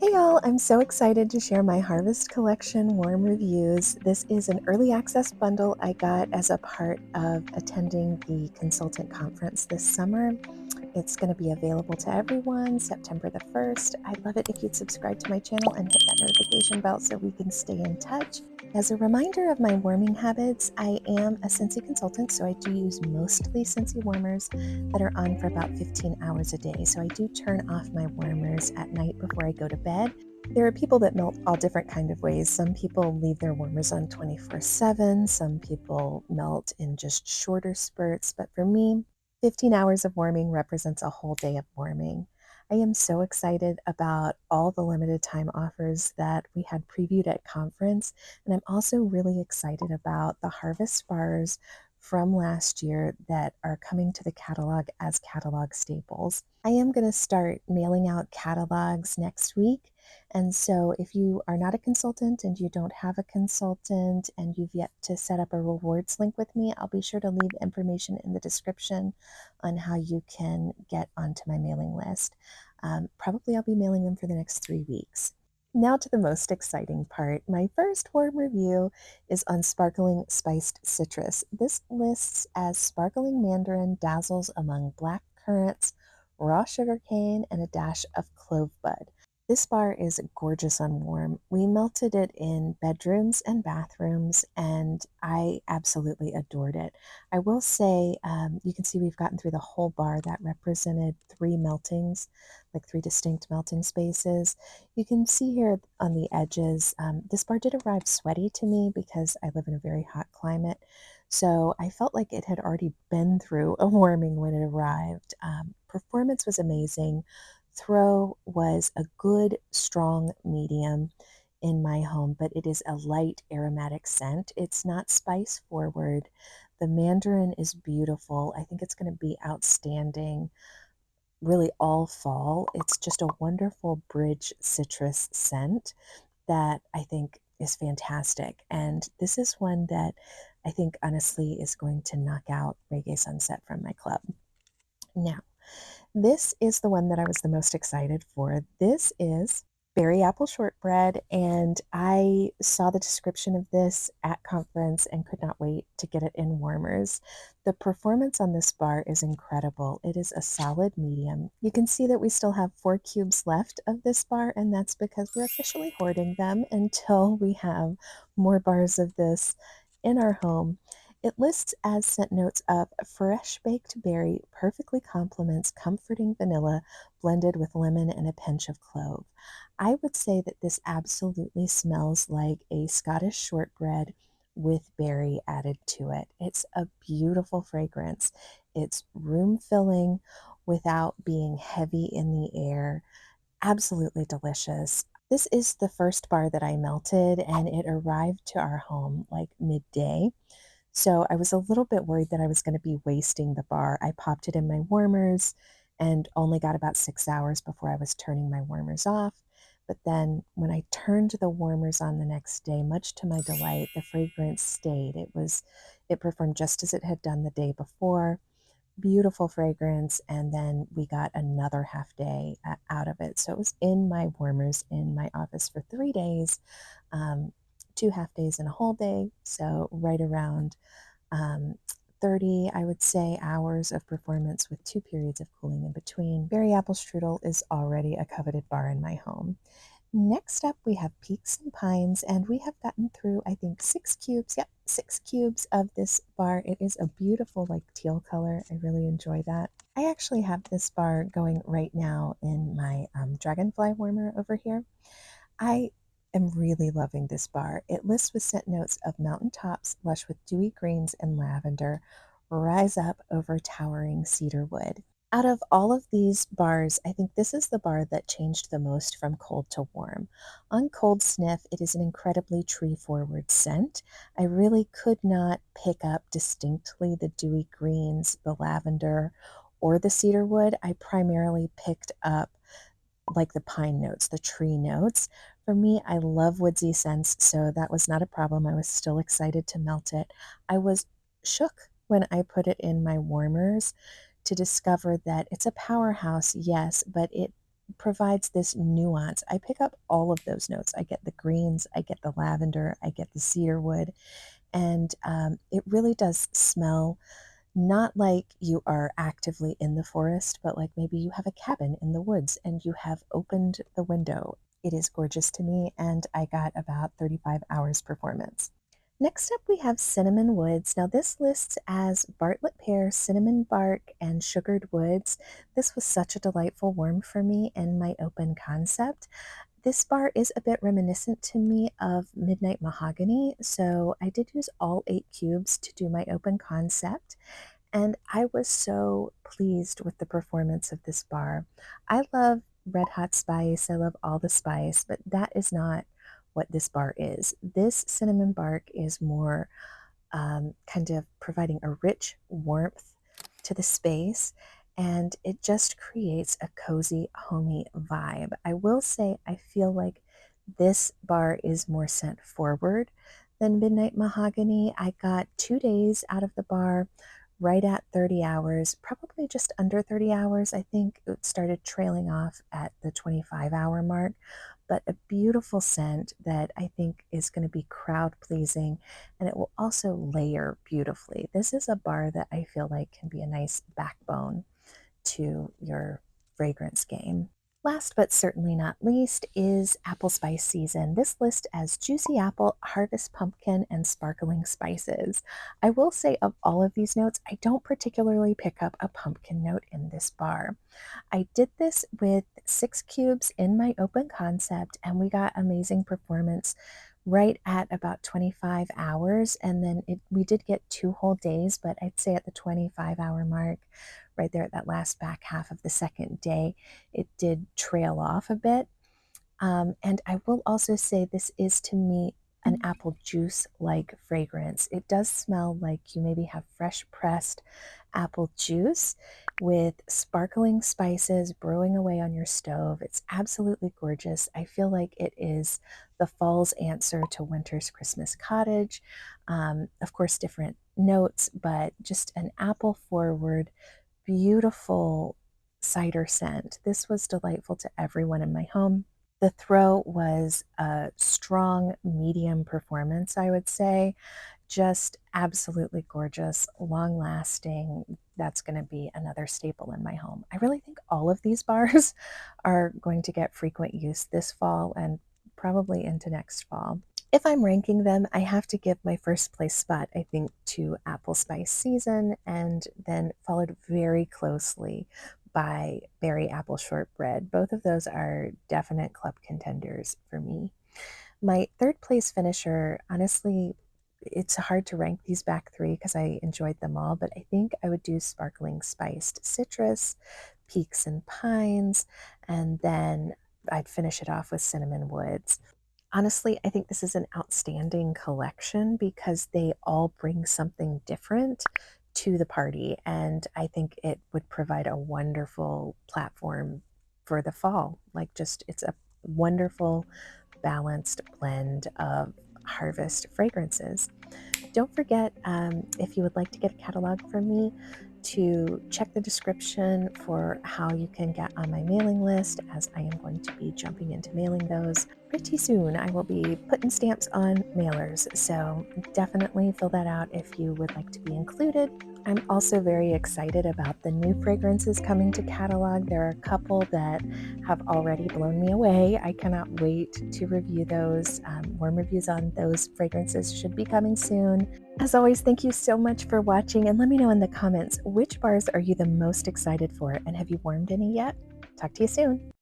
Hey y'all, I'm so excited to share my Harvest Collection warm reviews. This is an early access bundle I got as a part of attending the consultant conference this summer. It's going to be available to everyone September the 1st. I'd love it if you'd subscribe to my channel and hit that notification bell so we can stay in touch. As a reminder of my warming habits, I am a Scentsy consultant, so I do use mostly Scentsy warmers that are on for about 15 hours a day. So I do turn off my warmers at night before I go to bed. There are people that melt all different kind of ways. Some people leave their warmers on 24/7. Some people melt in just shorter spurts. But for me, 15 hours of warming represents a whole day of warming. I am so excited about all the limited time offers that we had previewed at conference. And I'm also really excited about the Harvest bars from last year that are coming to the catalog as catalog staples. I am going to start mailing out catalogs next week. And so if you are not a consultant and you don't have a consultant and you've yet to set up a rewards link with me, I'll be sure to leave information in the description on how you can get onto my mailing list. Probably I'll be mailing them for the next 3 weeks. Now to the most exciting part. My first warm review is on Sparkling Spiced Citrus. This lists as sparkling mandarin dazzles among black currants, raw sugarcane, and a dash of clove bud. This bar is gorgeous on warm. We melted it in bedrooms and bathrooms, and I absolutely adored it. I will say, you can see we've gotten through the whole bar that represented 3 meltings, like 3 distinct melting spaces. You can see here on the edges, this bar did arrive sweaty to me because I live in a very hot climate. So I felt like it had already been through a warming when it arrived. Performance was amazing. Throw was a good, strong medium in my home, but it is a light aromatic scent. It's not spice forward. The mandarin is beautiful. I think it's going to be outstanding really all fall. It's just a wonderful bridge citrus scent that I think is fantastic. And this is one that I think honestly is going to knock out Reggae Sunset from my club. Now, this is the one that I was the most excited for. This is Berry Apple Shortbread, and I saw the description of this at conference and could not wait to get it in warmers. The performance on this bar is incredible. It is a solid medium. You can see that we still have 4 cubes left of this bar, and that's because we're officially hoarding them until we have more bars of this in our home. It lists as scent notes of fresh baked berry perfectly complements comforting vanilla blended with lemon and a pinch of clove. I would say that this absolutely smells like a Scottish shortbread with berry added to it. It's a beautiful fragrance. It's room filling without being heavy in the air. Absolutely delicious. This is the first bar that I melted, and it arrived to our home like midday. So I was a little bit worried that I was going to be wasting the bar. I popped it in my warmers and only got about 6 hours before I was turning my warmers off. But then when I turned the warmers on the next day, much to my delight, the fragrance stayed. It performed just as it had done the day before. Beautiful fragrance, and then we got another half day out of it. So it was in my warmers in my office for 3 days, 2 half days and a whole day. So right around um, 30, I would say, hours of performance with 2 periods of cooling in between. Berry apple strudel is already a coveted bar in my home. Next up, we have Peaks and Pines, and we have gotten through, I think, 6 cubes. Yep, 6 cubes of this bar. It is a beautiful, like, teal color. I really enjoy that. I actually have this bar going right now in my dragonfly warmer over here. I am really loving this bar. It lists with scent notes of mountaintops lush with dewy greens and lavender rise up over towering cedar wood. Out of all of these bars, I think this is the bar that changed the most from cold to warm. On cold sniff, it is an incredibly tree-forward scent. I really could not pick up distinctly the dewy greens, the lavender, or the cedar wood. I primarily picked up like the pine notes, the tree notes. For me, I love woodsy scents, so that was not a problem. I was still excited to melt it. I was shook when I put it in my warmers to discover that it's a powerhouse, yes, but it provides this nuance. I pick up all of those notes. I get the greens, I get the lavender, I get the cedar wood, and it really does smell not like you are actively in the forest, but like maybe you have a cabin in the woods and you have opened the window. It is gorgeous to me, and I got about 35 hours performance. Next up, we have cinnamon woods. Now, this lists as Bartlett pear, cinnamon bark, and sugared woods. This was such a delightful warm for me in my open concept. This bar is a bit reminiscent to me of Midnight Mahogany, so I did use all 8 cubes to do my open concept, and I was so pleased with the performance of this bar. I love red hot spice, I love all the spice, but that is not what this bar is. This cinnamon bark is more kind of providing a rich warmth to the space, and it just creates a cozy, homey vibe. I will say, I feel like this bar is more scent forward than Midnight Mahogany. I got 2 days out of the bar, right at 30 hours, probably just under 30 hours. I think it started trailing off at the 25-hour mark, but a beautiful scent that I think is going to be crowd pleasing, and it will also layer beautifully. This is a bar that I feel like can be a nice backbone to your fragrance game. Last but certainly not least is apple spice season. This list as juicy apple, harvest pumpkin, and sparkling spices. I will say of all of these notes, I don't particularly pick up a pumpkin note in this bar. I did this with 6 cubes in my open concept, and we got amazing performance right at about 25 hours. And then we did get 2 whole days, but I'd say at the 25-hour mark, right there at that last back half of the second day, it did trail off a bit. And I will also say this is to me an apple juice like fragrance. It does smell like you maybe have fresh pressed apple juice with sparkling spices brewing away on your stove. It's absolutely gorgeous. I feel like it is the fall's answer to winter's Christmas cottage. Of course, different notes, but just an apple forward, beautiful cider scent. This was delightful to everyone in my home. The throw was a strong medium performance, I would say. Just absolutely gorgeous, long lasting. That's going to be another staple in my home. I really think all of these bars are going to get frequent use this fall and probably into next fall. If I'm ranking them, I have to give my first place spot, I think, to Apple Spice Season, and then followed very closely by Berry Apple Shortbread. Both of those are definite club contenders for me. My third place finisher, honestly, it's hard to rank these back three because I enjoyed them all, but I think I would do Sparkling Spiced Citrus, Peaks and Pines, and then I'd finish it off with Cinnamon Woods. Honestly, I think this is an outstanding collection because they all bring something different to the party, and I think it would provide a wonderful platform for the fall. Like, just it's a wonderful balanced blend of harvest fragrances. Don't forget, if you would like to get a catalog from me, to check the description for how you can get on my mailing list, as I am going to be jumping into mailing those pretty soon. I will be putting stamps on mailers, so definitely fill that out if you would like to be included. I'm also very excited about the new fragrances coming to catalog. There are a couple that have already blown me away. I cannot wait to review those. Warm reviews on those fragrances should be coming soon. As always, thank you so much for watching, and let me know in the comments, which bars are you the most excited for, and have you warmed any yet? Talk to you soon.